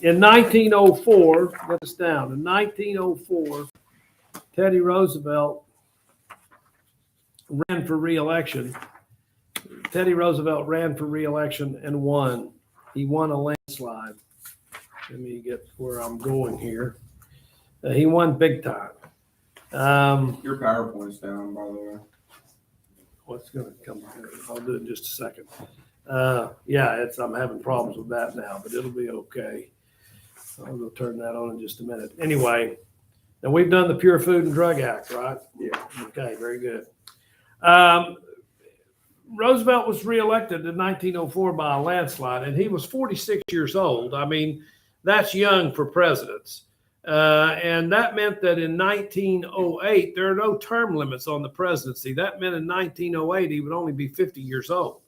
in 1904, get us down. In 1904, Teddy Roosevelt ran for re-election. Teddy Roosevelt ran for re-election and won. He won a landslide. Let me get where I'm going here. He won big time. Your PowerPoint's down, by the way. What's going to come? I'll do it in just a second. Yeah, I'm having problems with that now, but it'll be okay. I'll go turn that on in just a minute. Anyway, now we've done the Pure Food and Drug Act, right? Yeah. Okay, very good. Roosevelt was reelected in 1904 by a landslide, and he was 46 years old. I mean, that's young for presidents. And that meant that in 1908, there are no term limits on the presidency. That meant in 1908, he would only be 50 years old.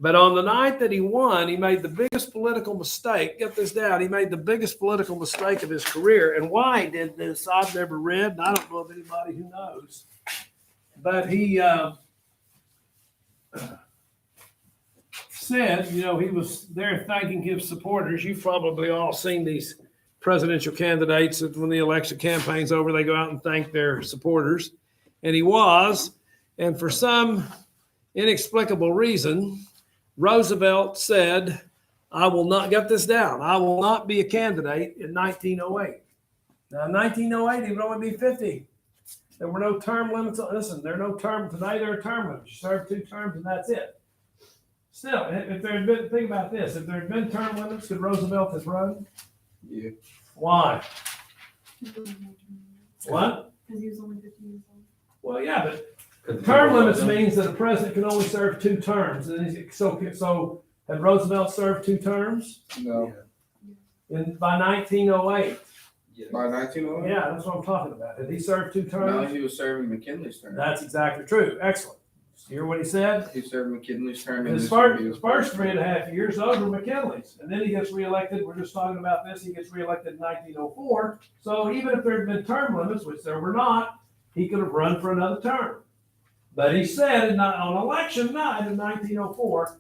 But on the night that he won, he made the biggest political mistake. Get this down. He made the biggest political mistake of his career. And why he did this, I've never read, and I don't know of anybody who knows. But he said, he was there thanking his supporters. You've probably all seen these presidential candidates that when the election campaign's over, they go out and thank their supporters. And he was. And for some inexplicable reason, Roosevelt said, I will not, get this down, I will not be a candidate in 1908. Now, in 1908, he would only be 50. There were no term limits. Listen, there are no terms. Today, there are term limits. You serve 2 terms and that's it. Still, if there had been, think about this, if there had been term limits, could Roosevelt have run? Yeah. Why? What? Because he was only 50 years old. Well, yeah, but term limits means that a president can only serve 2 terms. And so had Roosevelt served 2 terms? No. By 1908. By 1908? Yeah, that's what I'm talking about. Did he serve 2 terms? No, he was serving McKinley's term. That's exactly true. Excellent. Hear what he said? He served McKinley's term. His first 3.5 years, those were McKinley's. And then he gets reelected. We're just talking about this. He gets reelected in 1904. So even if there had been term limits, which there were not, he could have run for another term. But he said on election night in 1904,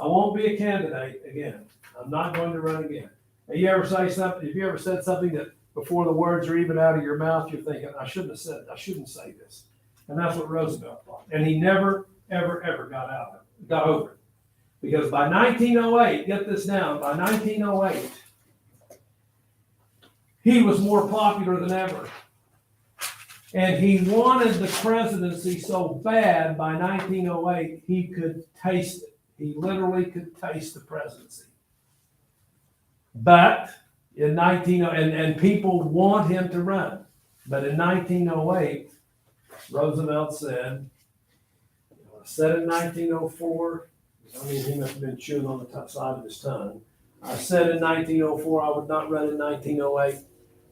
I won't be a candidate again. I'm not going to run again. Have you ever say something? Have you ever said something that before the words are even out of your mouth, you're thinking, I shouldn't say this. And that's what Roosevelt thought. And he never, ever, ever got over it. Because by 1908, get this down, by 1908, he was more popular than ever. And he wanted the presidency so bad by 1908, he could taste it. He literally could taste the presidency. But in and people want him to run. But in 1908, Roosevelt said, I said in 1904, I mean, he must have been chewing on the side of his tongue. I said in 1904 I would not run in 1908,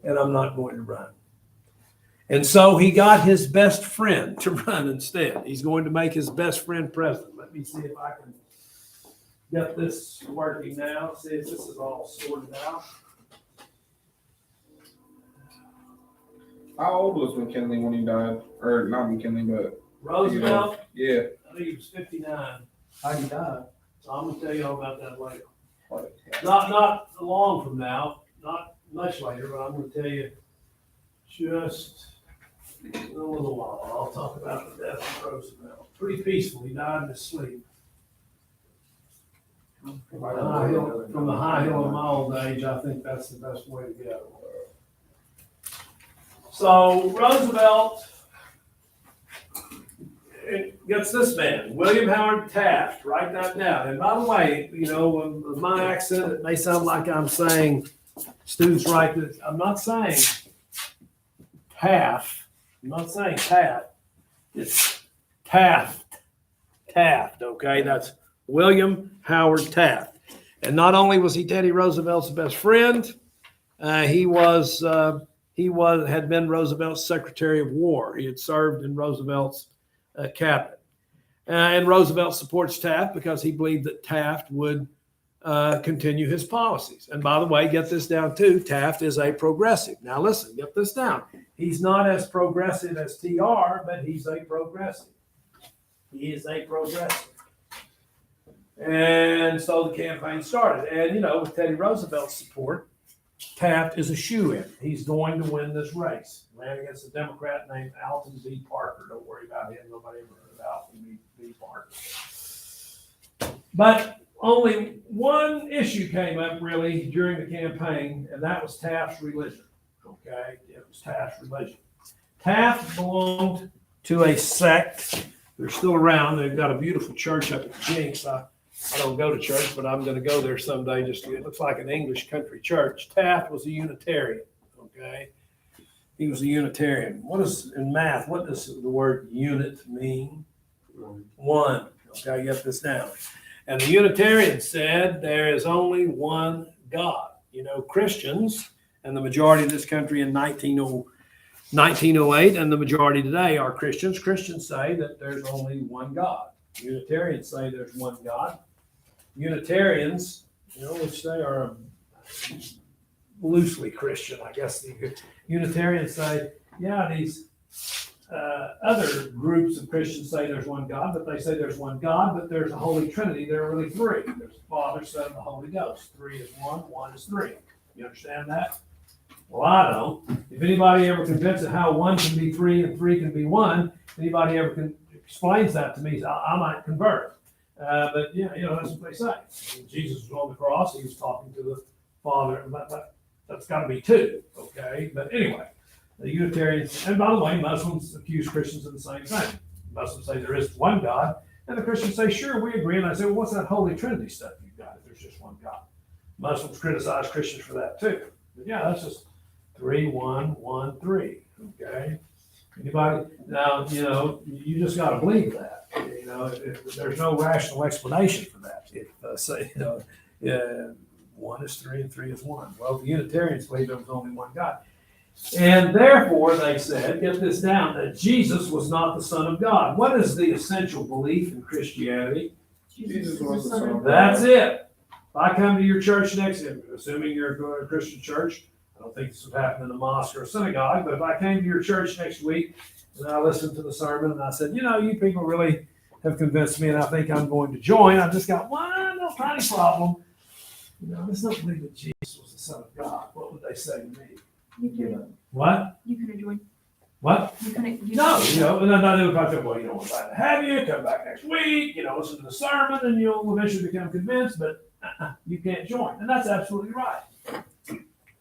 and I'm not going to run. And so he got his best friend to run instead. He's going to make his best friend president. Let me see if I can get this working now. See if this is all sorted out. How old was McKinley when he died? Or not McKinley, but Roosevelt? Yeah. I think he was 59. How he died. So I'm going to tell you all about that later. Not long from now, not much later, but I'm going to tell you just in a little while. I'll talk about the death of Roosevelt. Pretty peaceful. He died in his sleep. From the high hill of my old age, I think that's the best way to go. So Roosevelt gets this man, William Howard Taft. Write that down. And by the way, with my accent, it may sound like I'm saying students write this. I'm not saying Taft. I'm not saying Taft. It's Taft. Taft, okay? That's William Howard Taft. And not only was he Teddy Roosevelt's best friend, he had been Roosevelt's Secretary of War. He had served in Roosevelt's cabinet. And Roosevelt supports Taft because he believed that Taft would continue his policies. And by the way, get this down too, Taft is a progressive. Now listen, get this down. He's not as progressive as TR, but he's a progressive. He is a progressive. And so the campaign started. And, you know, with Teddy Roosevelt's support, Taft is a shoo-in. He's going to win this race. Ran against a Democrat named Alton B. Parker. Don't worry about him. Nobody ever heard of Alton B. Parker. But only one issue came up really during the campaign, and that was Taft's religion. Okay, it was Taft's religion. Taft belonged to a sect. They're still around. They've got a beautiful church up at Jinx. I don't go to church, but I'm going to go there someday. It looks like an English country church. Taft was a Unitarian. Okay, he was a Unitarian. What does the word unit mean? One. Okay, get this down. And the Unitarians said there is only one God. You know, Christians, and the majority of this country in 1908 and the majority today are Christians. Christians say that there's only one God. Unitarians say there's one God. Unitarians, you know, which they are loosely Christian, I guess. The Unitarians say, yeah, these other groups of Christians say there's one God, but they say there's one God, but there's a Holy Trinity. There are really three. There's the Father, Son, and the Holy Ghost. Three is one, one is three. You understand that? Well, I don't. If anybody ever convinces how one can be three and three can be one, anybody ever explains that to me, I might convert. But yeah, you know, that's what they say. When Jesus was on the cross, he was talking to the Father, but that's got to be two, okay? But anyway, the Unitarians, and by the way, Muslims accuse Christians of the same thing. Muslims say there is one God, and the Christians say, sure, we agree. And I say, well, what's that Holy Trinity stuff you've got if there's just one God? Muslims criticize Christians for that too. But yeah, that's just 3, 1, 1, 3. Okay. Anybody? Now, you know, you just got to believe that. You know, there's no rational explanation for that. If say, you know, 1 is 3 and 3 is 1. Well, the Unitarians believe there was only one God. And therefore, they said, get this down, that Jesus was not the Son of God. What is the essential belief in Christianity? Jesus was the Son of God. That's it. If I come to your church next year, assuming you're going to a Christian church, I don't think this would happen in a mosque or a synagogue, but if I came to your church next week and I listened to the sermon and I said, you know, you people really have convinced me and I think I'm going to join, I've just got one little tiny problem. You know, I just don't believe that Jesus was the Son of God. What would they say to me? You couldn't. What? You couldn't join. What? You couldn't. No, you know, and then they would probably say, well, you know, we're glad to have you, come back next week, you know, listen to the sermon, and you'll eventually become convinced, but you can't join. And that's absolutely right.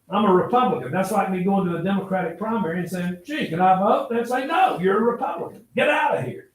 I'm a Republican. That's like me going to a Democratic primary and saying, gee, can I vote? They'd say, no, you're a Republican. Get out of here.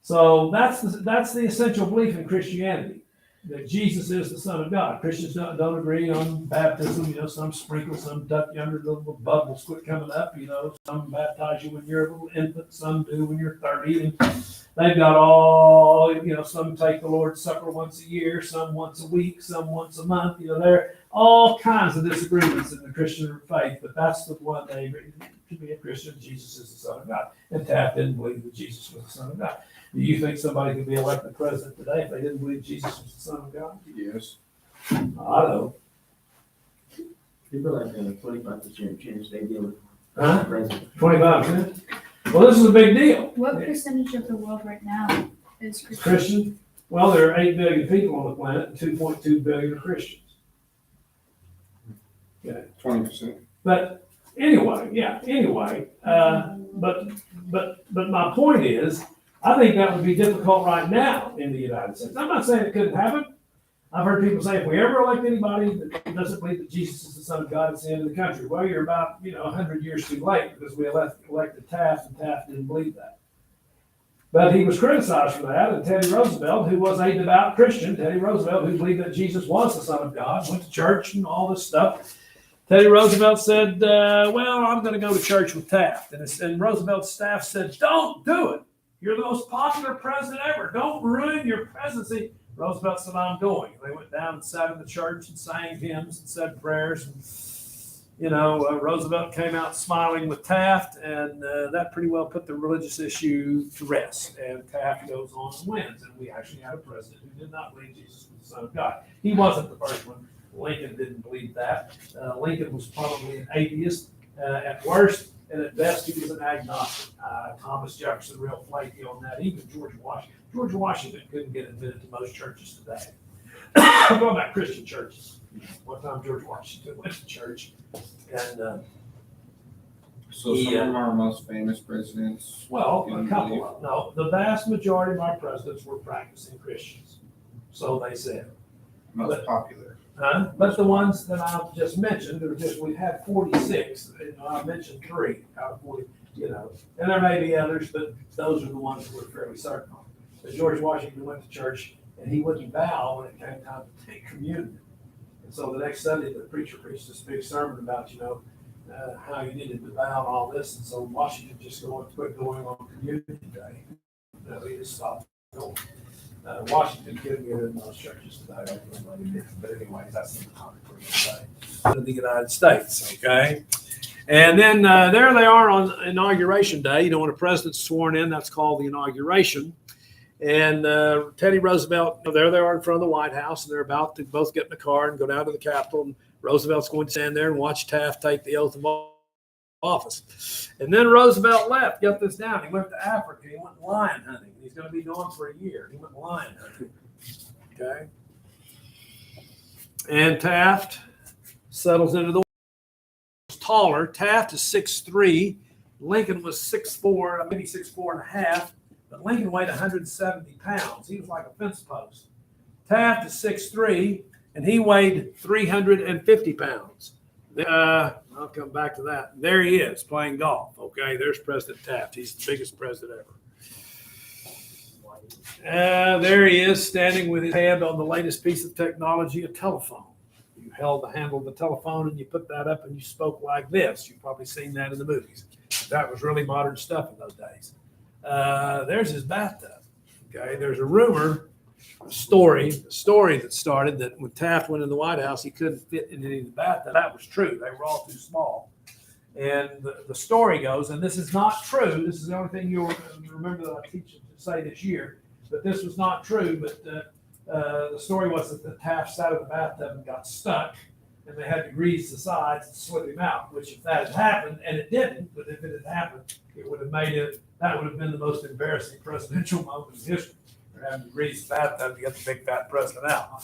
So that's the essential belief in Christianity, that Jesus is the Son of God. Christians don't agree on baptism. You know, some sprinkle, some duck you under the little bubbles quit coming up. You know, some baptize you when you're a little infant, some do when you're 30. And they've got all, you know, some take the Lord's Supper once a year, some once a week, some once a month. You know, there are all kinds of disagreements in the Christian faith, but that's the one they agree to be a Christian. Jesus is the Son of God. And Taft didn't believe that Jesus was the Son of God. Do you think somebody could be elected president today if they didn't believe Jesus was the Son of God? Yes. I don't. People like a 25% chance they get Huh? president. 25%? Well, this is a big deal. What percentage of the world right now is Christian? Christian? Well, there are 8 billion people on the planet, and 2.2 billion are Christians. Okay. 20%. But anyway, but my point is, I think that would be difficult right now in the United States. I'm not saying it couldn't happen. I've heard people say, if we ever elect anybody that doesn't believe that Jesus is the Son of God, it's the end of the country. Well, you're about, 100 years too late, because we elected Taft, and Taft didn't believe that. But he was criticized for that, and Teddy Roosevelt, who was a devout Christian, Teddy Roosevelt, who believed that Jesus was the Son of God, went to church and all this stuff. Teddy Roosevelt said, well, I'm going to go to church with Taft. And Roosevelt's staff said, don't do it. You're the most popular president ever. Don't ruin your presidency. Roosevelt said, I'm going. They went down and sat in the church and sang hymns and said prayers. And, Roosevelt came out smiling with Taft, and that pretty well put the religious issue to rest. And Taft goes on and wins. And we actually had a president who did not believe Jesus was the Son of God. He wasn't the first one. Lincoln didn't believe that. Lincoln was probably an atheist at worst. and at best he was an agnostic. Thomas Jefferson, real flaky on that. Even George Washington. George Washington couldn't get admitted to most churches today. I'm talking about Christian churches. One time George Washington went to church, and So some of our most famous presidents. well, a didn't couple believe- of, no, the vast majority of our presidents were practicing Christians. So they said. Most popular. But the ones that I've just mentioned, there were just, we've had 46, I mentioned 3 out of 40, and there may be others, but those are the ones that we're fairly certain on. But George Washington went to church and he wouldn't bow when it came time to take communion. And so the next Sunday, the preacher preached this big sermon about, how you needed to bow and all this. And so Washington just quit going on communion day. He just stopped going. Washington couldn't get in those churches today, but anyways, that's the topic for today. In the United States, okay? And then there they are on Inauguration Day. When a president's sworn in, that's called the inauguration. And Teddy Roosevelt, there they are in front of the White House, and they're about to both get in the car and go down to the Capitol. And Roosevelt's going to stand there and watch Taft take the oath of office. And then Roosevelt left. Get this down. He went to Africa. He went lion hunting. He's going to be gone for a year. He went lion hunting. Okay. And Taft settles into the taller. Taft is 6'3". Lincoln was 6'4", maybe 6'4 and a half. But Lincoln weighed 170 pounds. He was like a fence post. Taft is 6'3", and he weighed 350 pounds. I'll come back to that. There he is playing golf. Okay, there's President Taft. He's the biggest president ever. There he is standing with his hand on the latest piece of technology, a telephone. You held the handle of the telephone and you put that up and you spoke like this. You've probably seen that in the movies. That was really modern stuff in those days. There's his bathtub. Okay, there's a rumor, a story that started that when Taft went in the White House, he couldn't fit in any of the bathtub. That was true. They were all too small. And the story goes, and this is not true. This is the only thing you'll remember that I teach you to say this year, but this was not true. But the story was that the Taft sat in the bathtub and got stuck, and they had to grease the sides to slip him out, which if that had happened, and it didn't, but if it had happened, it would have that would have been the most embarrassing presidential moment in history. They're having to grease the bathtub to get the big fat president out.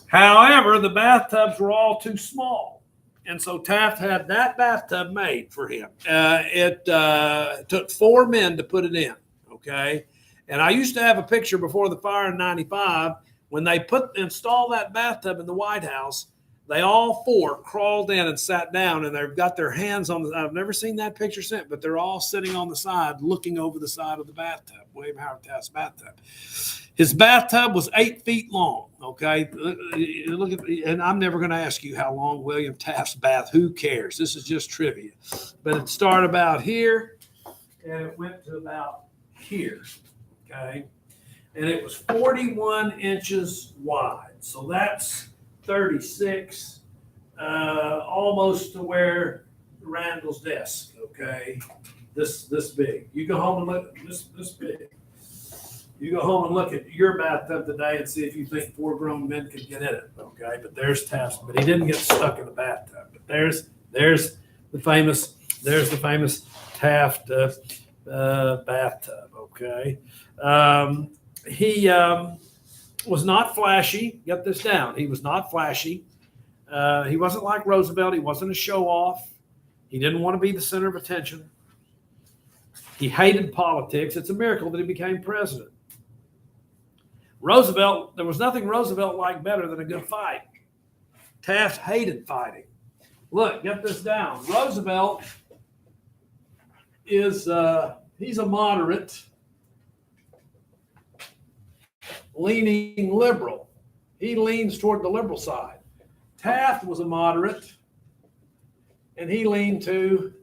However, the bathtubs were all too small. And so Taft had that bathtub made for him. It took 4 men to put it in, okay? And I used to have a picture before the fire in 95. When they installed that bathtub in the White House, they all 4 crawled in and sat down, and they've got their hands on the, I've never seen that picture since, but they're all sitting on the side, looking over the side of the bathtub, William Howard Taft's bathtub. His bathtub was 8 feet long, okay? Look at, and I'm never going to ask you how long William Taft's bath, who cares? This is just trivia. But it started about here, and it went to about here, okay? And it was 41 inches wide, so that's 36, almost to where Randall's desk, okay? This big. You go home and look, this big. You go home and look at your bathtub today and see if you think 4 grown men could get in it, okay? But there's Taft's, but he didn't get stuck in the bathtub. But there's the famous Taft bathtub, okay? He was not flashy. Get this down. He was not flashy. He wasn't like Roosevelt. He wasn't a show off. He didn't want to be the center of attention. He hated politics. It's a miracle that he became president. Roosevelt, there was nothing Roosevelt liked better than a good fight. Taft hated fighting. Look, get this down. Roosevelt is, he's a moderate, leaning liberal. He leans toward the liberal side. Taft was a moderate, and he leaned to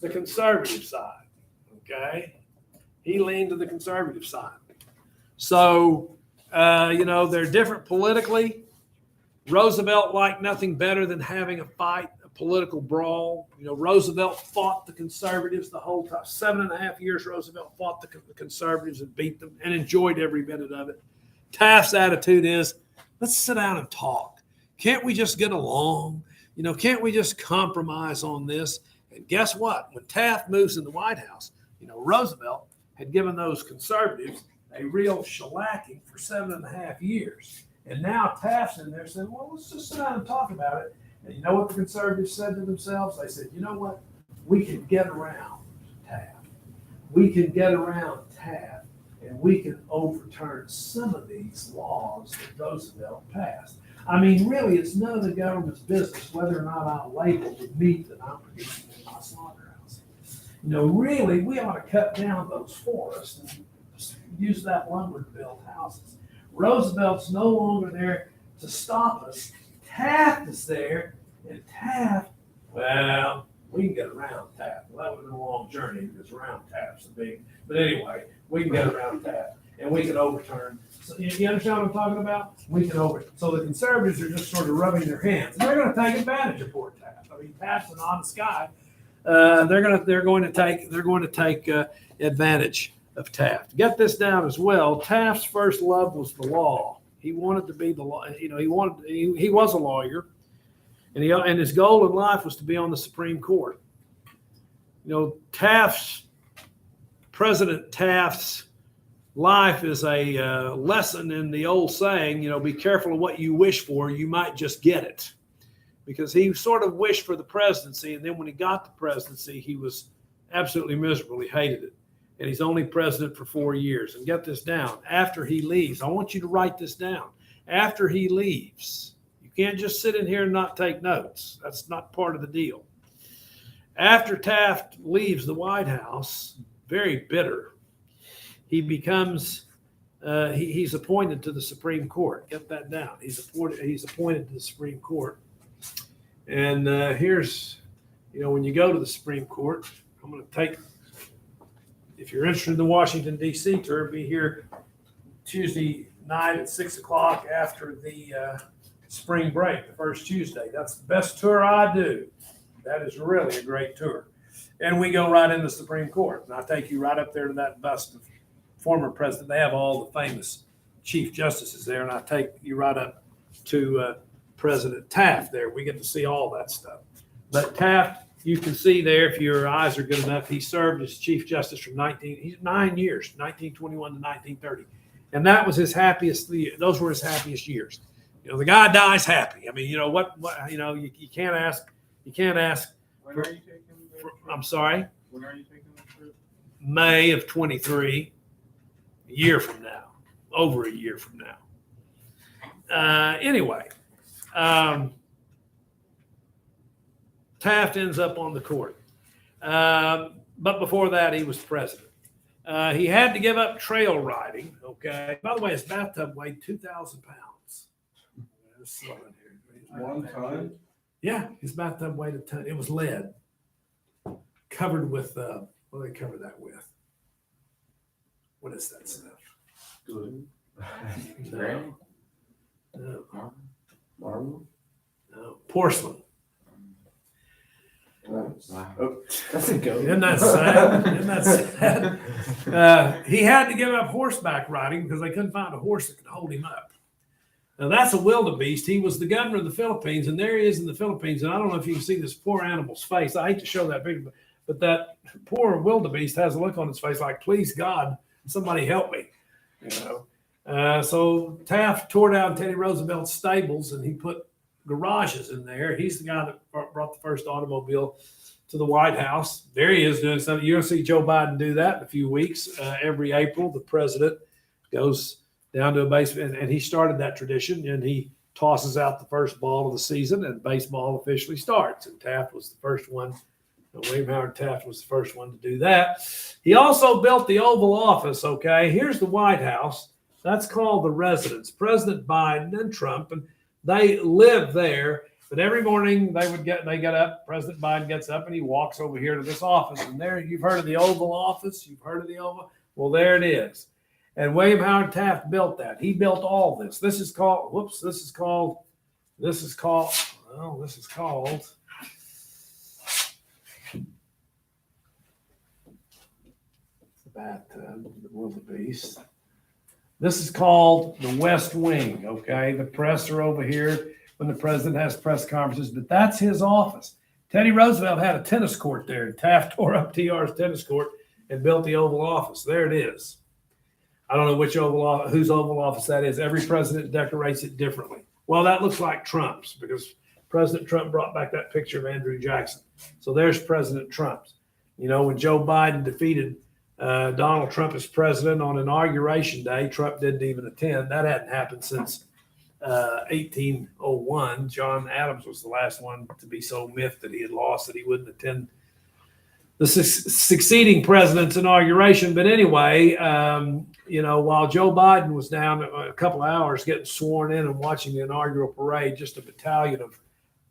the conservative side, okay? He leaned to the conservative side. So, they're different politically. Roosevelt liked nothing better than having a fight, a political brawl. Roosevelt fought the conservatives the whole time. 7.5 years, Roosevelt fought the conservatives and beat them and enjoyed every minute of it. Taft's attitude is, let's sit down and talk. Can't we just get along? Can't we just compromise on this? And guess what? When Taft moves in the White House, Roosevelt had given those conservatives a real shellacking for 7.5 years. And now Taft's in there saying, well, let's just sit down and talk about it. And you know what the conservatives said to themselves? They said, you know what? We can get around Taft. We can get around Taft, and we can overturn some of these laws that Roosevelt passed. I mean, really, it's none of the government's business whether or not I label the meat that I'm producing in my slaughterhouse. Really, we ought to cut down those forests and use that lumber to build houses. Roosevelt's no longer there to stop us. Taft is there, and Taft, well, we can get around Taft. Well, that would have been a long journey because around Taft's a big, but anyway, we can get around Taft, and we can overturn. So you understand what I'm talking about? We can so the conservatives are just sort of rubbing their hands. And they're going to take advantage of poor Taft. I mean, Taft's an honest guy. They're going to take advantage of Taft. Get this down as well. Taft's first love was the law. He wanted to be the law. He was a lawyer, and his goal in life was to be on the Supreme Court. President Taft's life is a lesson in the old saying, be careful of what you wish for, you might just get it. Because he sort of wished for the presidency, and then when he got the presidency, he was absolutely miserable. He hated it. And he's only president for 4 years. And get this down. After he leaves, I want you to write this down. After he leaves, you can't just sit in here and not take notes. That's not part of the deal. After Taft leaves the White House, very bitter, he becomes, he's appointed to the Supreme Court. Get that down. He's appointed to the Supreme Court. And here's, when you go to the Supreme Court, I'm going to take, if you're interested in the Washington, D.C. tour, be here Tuesday night at 6 o'clock after the spring break, the first Tuesday. That's the best tour I do. That is really a great tour. And we go right into the Supreme Court. And I take you right up there to that bust of former president. They have all the famous chief justices there. And I take you right up to President Taft there. We get to see all that stuff. But Taft, you can see there, if your eyes are good enough, he served as Chief Justice from 9 years, 1921 to 1930. And that was his happiest, those were his happiest years. The guy dies happy. I mean, you can't ask. When are you taking the trip? I'm sorry? When are you taking the trip? May of 23, a year from now, over a year from now. Anyway, Taft ends up on the court. But before that, he was president. He had to give up trail riding, okay? By the way, his bathtub weighed 2,000 pounds. One time? Yeah, his bathtub weighed a ton. It was lead, covered with, what do they cover that with? What is that stuff? Good. No. No. Marble. No. Porcelain. Wow. That's a goat. Isn't that sad? Isn't that sad? He had to give up horseback riding because they couldn't find a horse that could hold him up. Now, that's a wildebeest. He was the governor of the Philippines, and there he is in the Philippines. And I don't know if you can see this poor animal's face. I hate to show that picture, but that poor wildebeest has a look on his face like, please, God, somebody help me. So Taft tore down Teddy Roosevelt's stables, and he put garages in there. He's the guy that brought the first automobile to the White House. There he is doing something. You're going to see Joe Biden do that in a few weeks. Every April, the president goes down to a baseball, and he started that tradition, and he tosses out the first ball of the season, and baseball officially starts. And Taft was the first one. William Howard Taft was the first one to do that. He also built the Oval Office, okay? Here's the White House. That's called the residence. President Biden and Trump, and they live there. But every morning they get up, President Biden gets up, and he walks over here to this office. And there, you've heard of the Oval Office? You've heard of the Oval? Well, there it is. And William Howard Taft built that. He built all this. This is called bathtub, the wildebeest. This is called the West Wing, okay? The press are over here when the president has press conferences, but that's his office. Teddy Roosevelt had a tennis court there, and Taft tore up TR's tennis court and built the Oval Office. There it is. I don't know whose Oval Office that is. Every president decorates it differently. Well, that looks like Trump's because President Trump brought back that picture of Andrew Jackson. So there's President Trump's. You know, when Joe Biden defeated Donald Trump as president on Inauguration Day, Trump didn't even attend. That hadn't happened since 1801. John Adams was the last one to be so miffed that he had lost that he wouldn't attend the succeeding president's inauguration. But anyway, you know, while Joe Biden was down a couple of hours getting sworn in and watching the inaugural parade, just a battalion of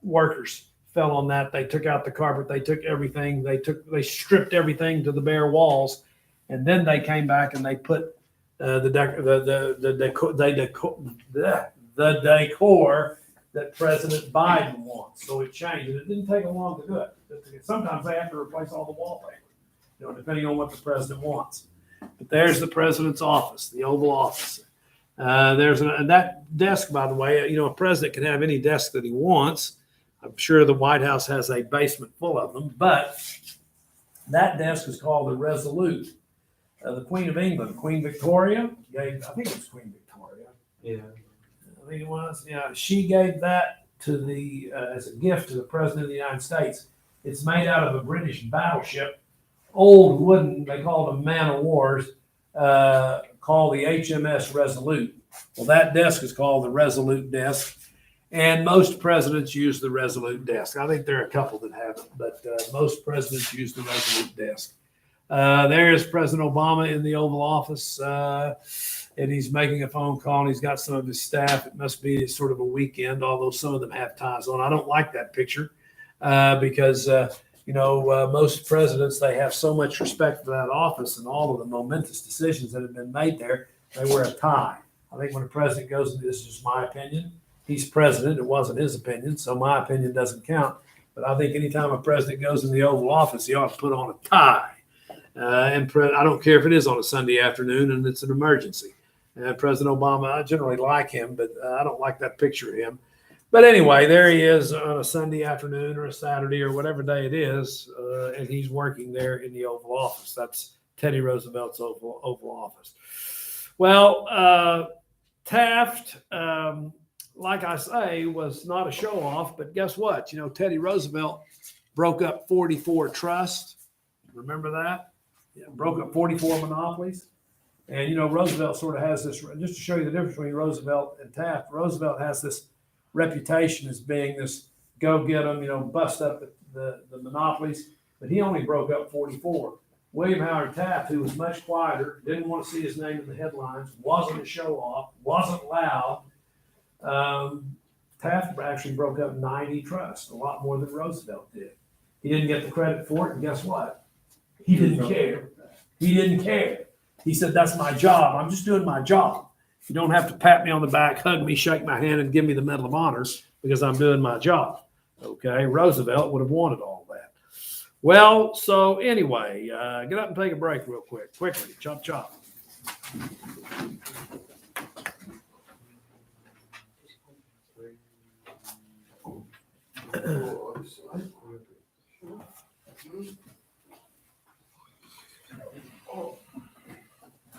workers fell on that. They took out the carpet. They took everything. They stripped everything to the bare walls, and then they came back and they put the decor that President Biden wants. So it changed, and it didn't take them long to do it. Sometimes they have to replace all the wallpaper, you know, depending on what the president wants. But there's the president's office, the Oval Office. And that desk, by the way, you know, a president can have any desk that he wants. I'm sure the White House has a basement full of them, but that desk is called the Resolute. The Queen of England, Queen Victoria, I think it was Queen Victoria. Yeah. I think it was. Yeah, she gave that to as a gift to the President of the United States. It's made out of a British battleship, old wooden. They call them man of wars, called the HMS Resolute. Well, that desk is called the Resolute desk, and most presidents use the Resolute desk. I think there are a couple that haven't, but most presidents use the Resolute desk. There's President Obama in the Oval Office. And he's making a phone call, and he's got some of his staff. It must be sort of a weekend, although some of them have ties on. I don't like that picture because, you know, most presidents, they have so much respect for that office and all of the momentous decisions that have been made there. They wear a tie. I think when a president goes, this is just my opinion. He's president. It wasn't his opinion, so my opinion doesn't count. But I think anytime a president goes in the Oval Office, he ought to put on a tie. I don't care if it is on a Sunday afternoon and it's an emergency. President Obama, I generally like him, but I don't like that picture of him. But anyway, there he is on a Sunday afternoon or a Saturday or whatever day it is, and he's working there in the Oval Office. That's Teddy Roosevelt's Oval Office. Well, Taft, like I say, was not a show-off, but guess what? You know, Teddy Roosevelt broke up 44 trusts. Remember that? Yeah, broke up 44 monopolies. And, you know, Roosevelt sort of has this, just to show you the difference between Roosevelt and Taft, Roosevelt has this reputation as being this go get them, you know, bust up the monopolies, but he only broke up 44. William Howard Taft, who was much quieter, didn't want to see his name in the headlines, wasn't a show-off, wasn't loud. Taft actually broke up 90 trusts, a lot more than Roosevelt did. He didn't get the credit for it, and guess what? He didn't care. He didn't care. He said, that's my job. I'm just doing my job. You don't have to pat me on the back, hug me, shake my hand, and give me the Medal of Honor because I'm doing my job. Okay, Roosevelt would have wanted all that. Well, so anyway, get up and take a break real quick. Quickly, chop, chop.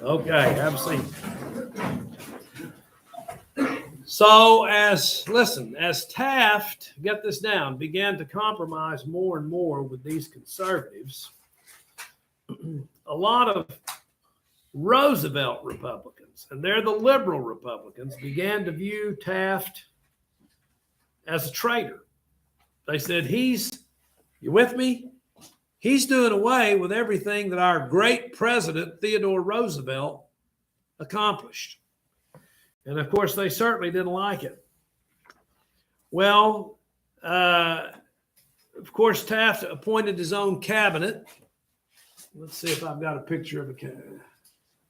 Okay, have a seat. So as Taft, get this down, began to compromise more and more with these conservatives, a lot of Roosevelt Republicans, and they're the liberal Republicans, began to view Taft as a traitor. They said, you with me? He's doing away with everything that our great president, Theodore Roosevelt, accomplished. And of course, they certainly didn't like it. Well, of course, Taft appointed his own cabinet. Let's see if I've got a picture of a cabinet.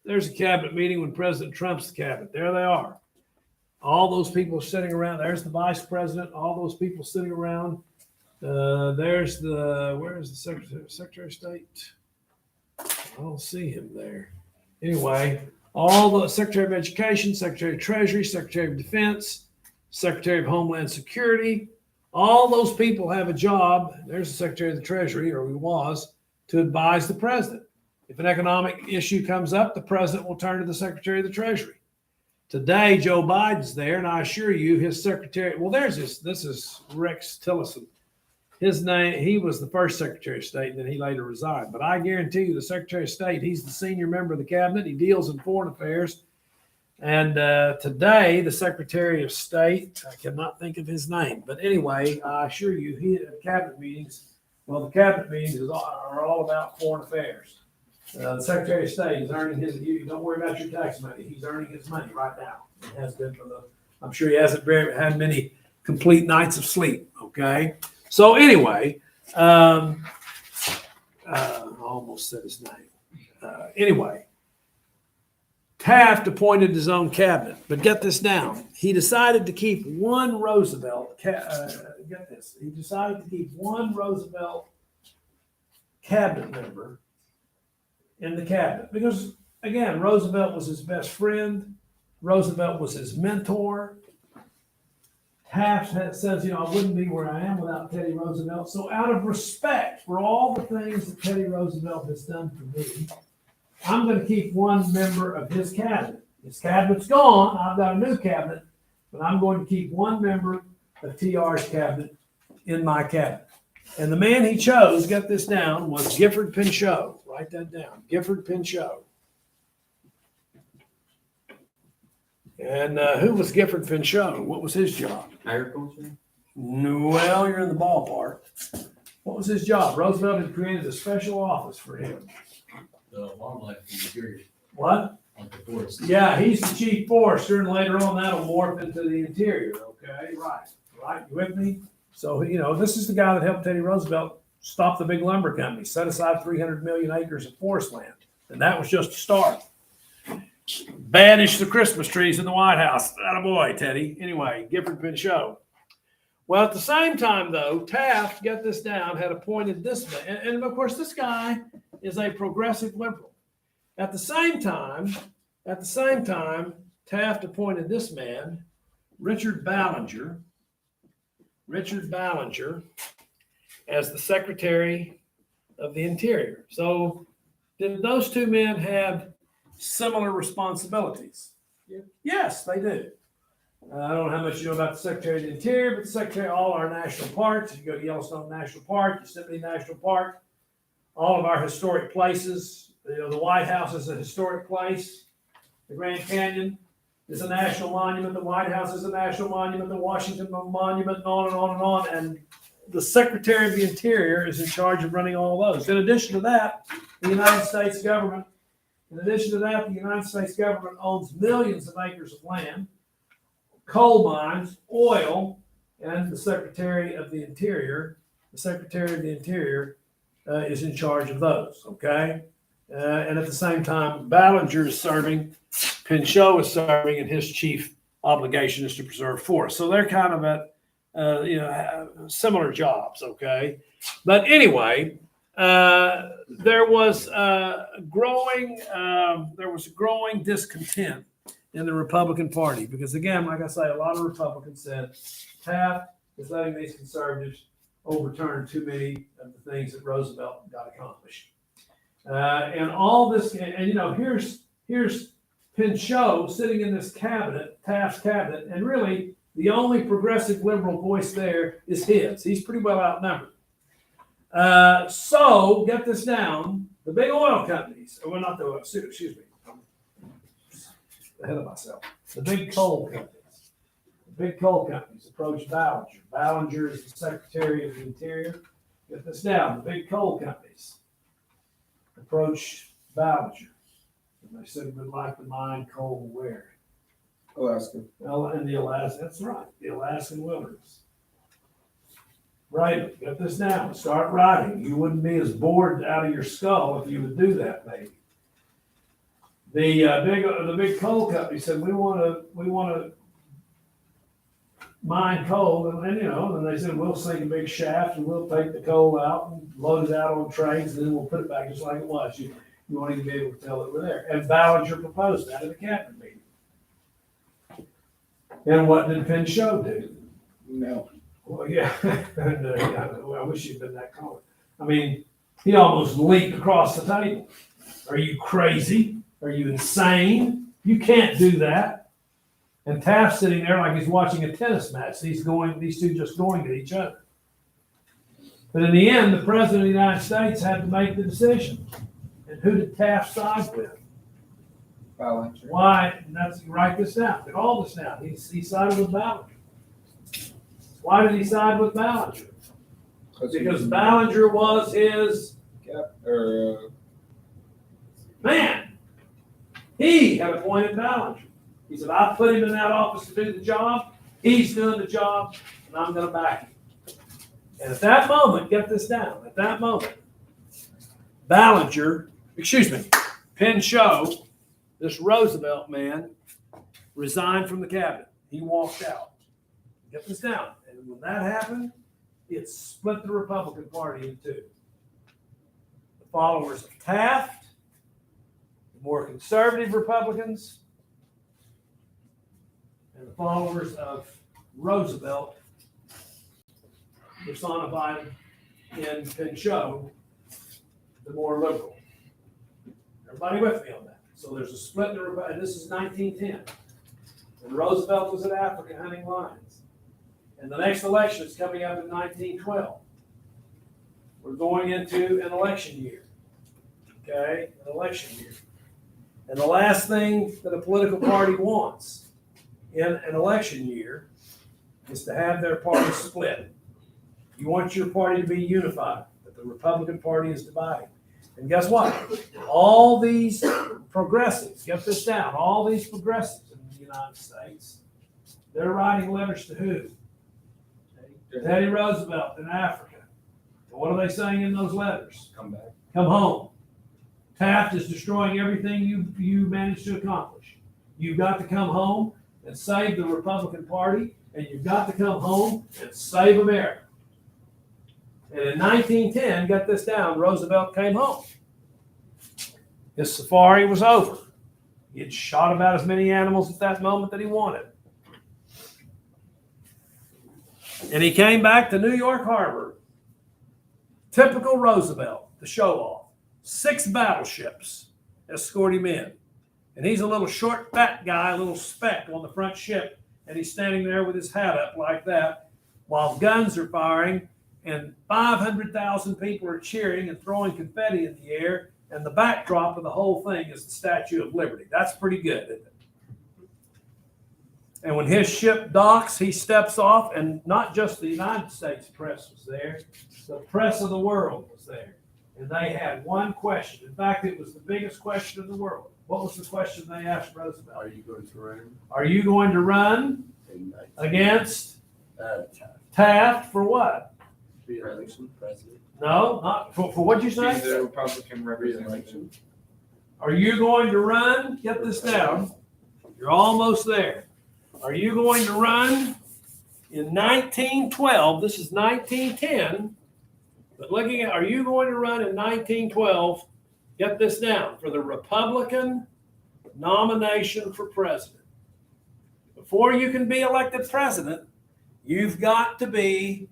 There's a cabinet meeting when President Trump's cabinet. There they are. All those people sitting around. There's the vice president, all those people sitting around. Where's the Secretary of State? I don't see him there. Anyway, all the Secretary of Education, Secretary of Treasury, Secretary of Defense, Secretary of Homeland Security, All those people have a job. There's the Secretary of the Treasury, or he was, to advise the president. If an economic issue comes up, the president will turn to the Secretary of the Treasury. Today, Joe Biden's there, and I assure you, his secretary, well, this is Rex Tillerson. His name, he was the first Secretary of State, and then he later resigned. But I guarantee you, the Secretary of State, he's the senior member of the cabinet. He deals in foreign affairs. And today, the Secretary of State, I cannot think of his name, but anyway, I assure you, he at cabinet meetings, well, the cabinet meetings are all about foreign affairs. The Secretary of State is earning his, you don't worry about your tax money. He's earning his money right now. It has been I'm sure he hasn't had many complete nights of sleep. Okay. So anyway, I almost said his name. Anyway, Taft appointed his own cabinet, but get this down. He decided to keep one Roosevelt, get this, he decided to keep one Roosevelt cabinet member in the cabinet because, again, Roosevelt was his best friend. Roosevelt was his mentor. Taft says, I wouldn't be where I am without Teddy Roosevelt. So out of respect for all the things that Teddy Roosevelt has done for me, I'm going to keep one member of his cabinet. His cabinet's gone. I've got a new cabinet, but I'm going to keep one member of TR's cabinet in my cabinet. And the man he chose, get this down, was Gifford Pinchot. Write that down. Gifford Pinchot. And who was Gifford Pinchot? What was his job? Agriculture? Well, you're in the ballpark. What was his job? Roosevelt had created a special office for him. The wildlife interior, What? like the forest. Yeah, he's the chief forester, and later on that'll morph into the interior. Okay, right. You with me? So this is the guy that helped Teddy Roosevelt stop the big lumber company, set aside 300 million acres of forest land, and that was just a start. Banish the Christmas trees in the White House. Attaboy, Teddy. Anyway, Gifford Pinchot. Well, at the same time, though, Taft, get this down, had appointed this man, and of course, this guy is a progressive liberal. At the same time, Taft appointed this man, Richard Ballinger, as the Secretary of the Interior. So, did those two men have similar responsibilities? Yes, they do. I don't know how much you know about the Secretary of the Interior, but the Secretary of all our national parks. You go to Yellowstone National Park, Yosemite National Park, all of our historic places. The White House is a historic place. The Grand Canyon is a national monument. The White House is a national monument. The Washington Monument, and on and on and on. And the Secretary of the Interior is in charge of running all those. In addition to that, the United States government owns millions of acres of land, coal mines, oil, and the Secretary of the Interior is in charge of those, okay? And at the same time, Ballinger is serving, Pinchot is serving, and his chief obligation is to preserve forests. So they're kind of at, similar jobs, okay? But anyway, there was growing discontent in the Republican Party because, again, like I say, a lot of Republicans said Taft is letting these conservatives overturn too many of the things that Roosevelt got accomplished. And all this, and here's Pinchot sitting in this cabinet, Taft's cabinet, and really the only progressive liberal voice there is his. He's pretty well outnumbered. So get this down: the big oil companies, well, not the oil, excuse me, I'm ahead of myself. The big coal companies approached Ballinger. Ballinger is the Secretary of the Interior. Get this down: the big coal companies approached Ballinger, and they said we'd like to mine coal where? Alaska. Well, in the Alaska, that's right, the Alaskan wilderness. Right, get this down. Start writing. You wouldn't be as bored out of your skull if you would do that, maybe. The big coal company said we want to mine coal, and then they said we'll sink a big shaft and we'll take the coal out and load it out on trains, and then we'll put it back just like it was. You won't even be able to tell that we're there. And Ballinger proposed that at the cabinet meeting. And what did Pinchot do? No. Well, yeah, and, yeah, well, I wish he'd been that calm. I mean, he almost leaped across the table. Are you crazy? Are you insane? You can't do that. And Taft's sitting there like he's watching a tennis match. These two just going at each other. But in the end, the president of the United States had to make the decision. And who did Taft side with? Ballinger. Why? And that's, write this down. Get all this down. He sided with Ballinger. Why did he side with Ballinger? Because Ballinger was his man. He had appointed Ballinger. He said, I put him in that office to do the job. He's doing the job, and I'm going to back him. And at that moment, get this down, at that moment, Pinchot, this Roosevelt man, resigned from the cabinet. He walked out. Get this down. And when that happened, it split the Republican Party in two. The followers of Taft, the more conservative Republicans, and the followers of Roosevelt, personified in Pinchot, the more liberal. Everybody with me on that? So there's a split in the Republican, and this is 1910. And Roosevelt was in Africa hunting lions. And the next election is coming up in 1912. We're going into an election year. Okay? An election year. And the last thing that a political party wants in an election year is to have their party split. You want your party to be unified, but the Republican Party is dividing. And guess what? All these progressives, get this down, all these progressives in the United States, they're writing letters to who? Teddy Roosevelt in Africa. And what are they saying in those letters? Come back. Come home. Taft is destroying everything you managed to accomplish. You've got to come home and save the Republican Party, and you've got to come home and save America. And in 1910, get this down, Roosevelt came home. His safari was over. He had shot about as many animals at that moment that he wanted. And he came back to New York Harbor. Typical Roosevelt, the show off. 6 battleships escort him in. And he's a little short, fat guy, a little speck on the front ship. And he's standing there with his hat up like that while guns are firing and 500,000 people are cheering and throwing confetti in the air. And the backdrop of the whole thing is the Statue of Liberty. That's pretty good, isn't it? And when his ship docks, he steps off, and not just the United States press was there, the press of the world was there. And they had one question. In fact, it was the biggest question in the world. What was the question they asked Roosevelt? Are you going to run? Are you going to run against Taft for what? Re-election, president. No, not for what'd you say? He's a Republican representative. Are you going to run? Get this down. You're almost there. Are you going to run in 1912? This is 1910. But looking at, are you going to run in 1912? Get this down, for the Republican nomination for president. Before you can be elected president, you've got to be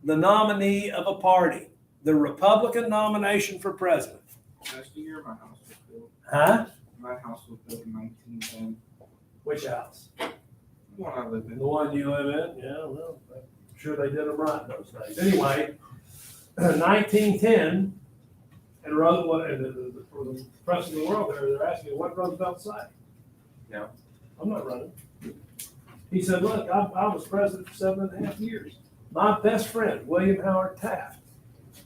the nominee of a party. The Republican nomination for president. That's the year my house was built. Huh? My house was built in 1910. Which house? The one I live in. The one you live in? Yeah, well, I'm sure they did them right those days. Anyway, 1910, and for the press of the world there, they're asking, what Roosevelt say? Yeah. I'm not running. He said, look, I was president for 7.5 years. My best friend, William Howard Taft,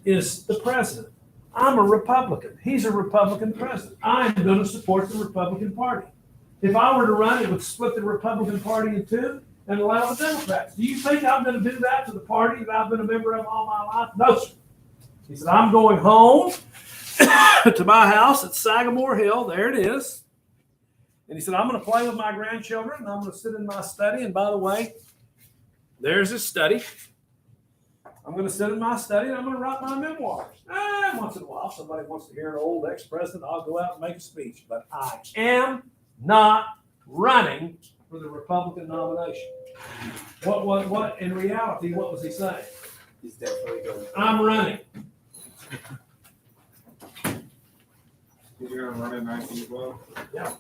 is the president. I'm a Republican. He's a Republican president. I'm going to support the Republican Party. If I were to run, it would split the Republican Party in two and allow the Democrats. Do you think I'm going to do that to the party that I've been a member of all my life? No, sir. He said, I'm going home to my house at Sagamore Hill. There it is. And he said, I'm going to play with my grandchildren, and I'm going to sit in my study. And by the way, there's his study. I'm going to sit in my study, and I'm going to write my memoirs. Once in a while, somebody wants to hear an old ex-president, I'll go out and make a speech. But I am not running for the Republican nomination. What, in reality, what was he saying? He's definitely going. I'm running. He's gonna run in 1912. Yeah.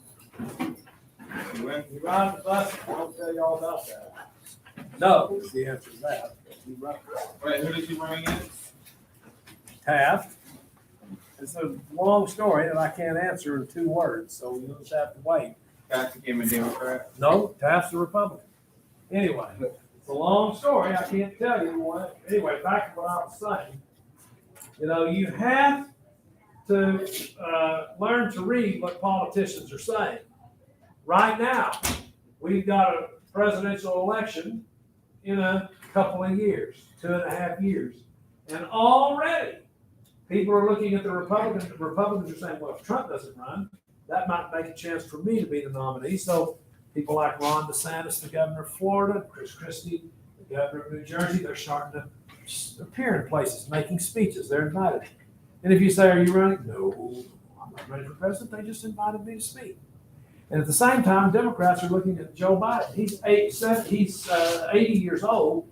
You win? You ride the bus, I'll tell you all about that. No, is the answer to that. He runs. Wait, who does he run against? Taft. It's a long story that I can't answer in 2 words, so you'll just have to wait. Pat became a Democrat. No, Taft's a Republican. Anyway, it's a long story. I can't tell you what. Anyway, back to what I was saying. You know, you have to learn to read what politicians are saying. Right now, we've got a presidential election in a couple of years, 2.5 years. And already, people are looking at the Republicans. The Republicans are saying, well, if Trump doesn't run, that might make a chance for me to be the nominee. So people like Ron DeSantis, the governor of Florida, Chris Christie, the governor of New Jersey, they're starting to appear in places, making speeches. They're invited. And if you say, are you running? No, I'm not running for president. They just invited me to speak. And at the same time, Democrats are looking at Joe Biden. He's 80 years old.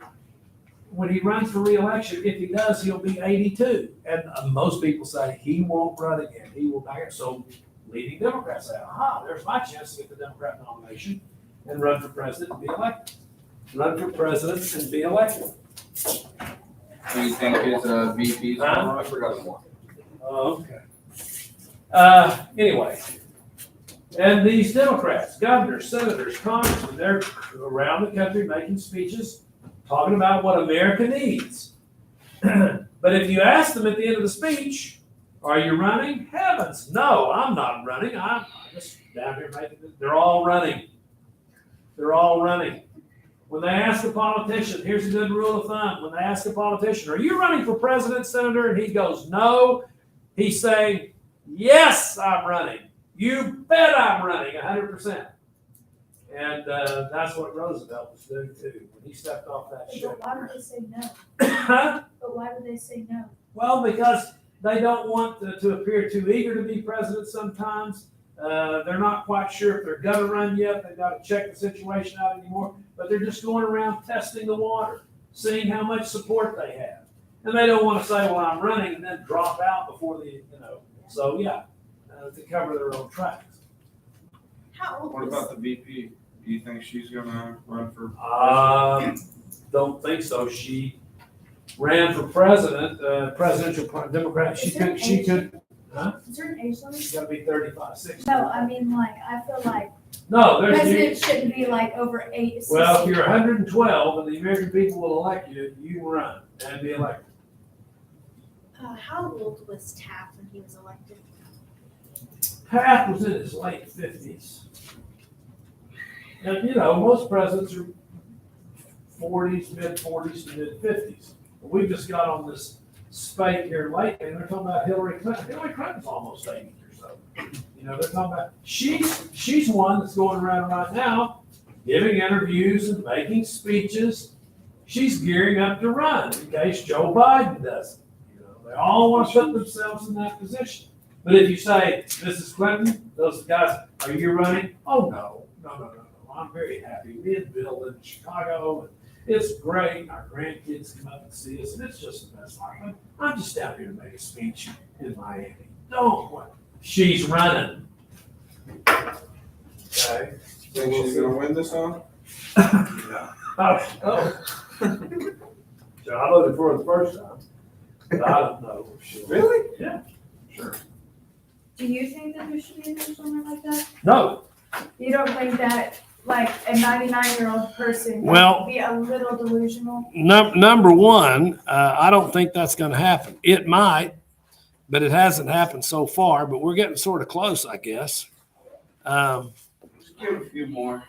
When he runs for re-election, if he does, he'll be 82. And most people say he won't run again. He will back it. So leading Democrats say, aha, there's my chance to get the Democrat nomination and run for president and be elected. Run for president and be elected. Do you think his VP's gonna Huh? run? I forgot one. Oh, okay. Anyway, and these Democrats, governors, senators, congressmen, they're around the country making speeches, talking about what America needs. But if you ask them at the end of the speech, are you running? Heavens, no, I'm not running. I'm just down here making it. They're all running. They're all running. When they ask a politician, here's a good rule of thumb. When they ask a politician, are you running for president, senator? And he goes, no. He's saying, yes, I'm running. You bet I'm running 100%. And that's what Roosevelt was doing too when he stepped off that ship. But why would they say no? Huh? But why would they say no? Well, because they don't want to appear too eager to be president sometimes. They're not quite sure if they're going to run yet. They've got to check the situation out anymore. But they're just going around testing the water, seeing how much support they have. And they don't want to say, well, I'm running and then drop out before the, So, yeah, to cover their own tracks. How old What was about the VP? Do you think she's gonna run for? Don't think so. She ran for president, presidential Democrat. She could, Is there an age limit? she's got to be 35, 60. No, I mean, like, I feel like No, there's, presidents shouldn't be like over 8. well, if you're 112 and the American people will elect you, you can run and be elected. How old was Taft when he was elected? Taft was in his late 50s. And, most presidents are 40s, mid-40s to mid-50s. We just got on this spate here lately, and they're talking about Hillary Clinton. Hillary Clinton's almost 80 or so. They're talking about, she's one that's going around right now, giving interviews and making speeches. She's gearing up to run in case Joe Biden doesn't. They all want to put themselves in that position. But if you say, Mrs. Clinton, those guys, are you running? Oh, no. I'm very happy. Me and Bill live in Chicago, and it's great. Our grandkids come up and see us, and it's just the best life. I'm just down here to make a speech in Miami. Don't what? She's running. Okay. Think she's gonna win this one? Oh. So I voted for her the first time, but I don't know. if she'll- Really? Yeah, sure. Do you think that there should be an age limit like that? No, You don't think that, like, a 99-year-old person Well- would be a little delusional? Number one, I don't think that's going to happen. It might, but it hasn't happened so far. But we're getting sort of close, I guess. Just give it a few more.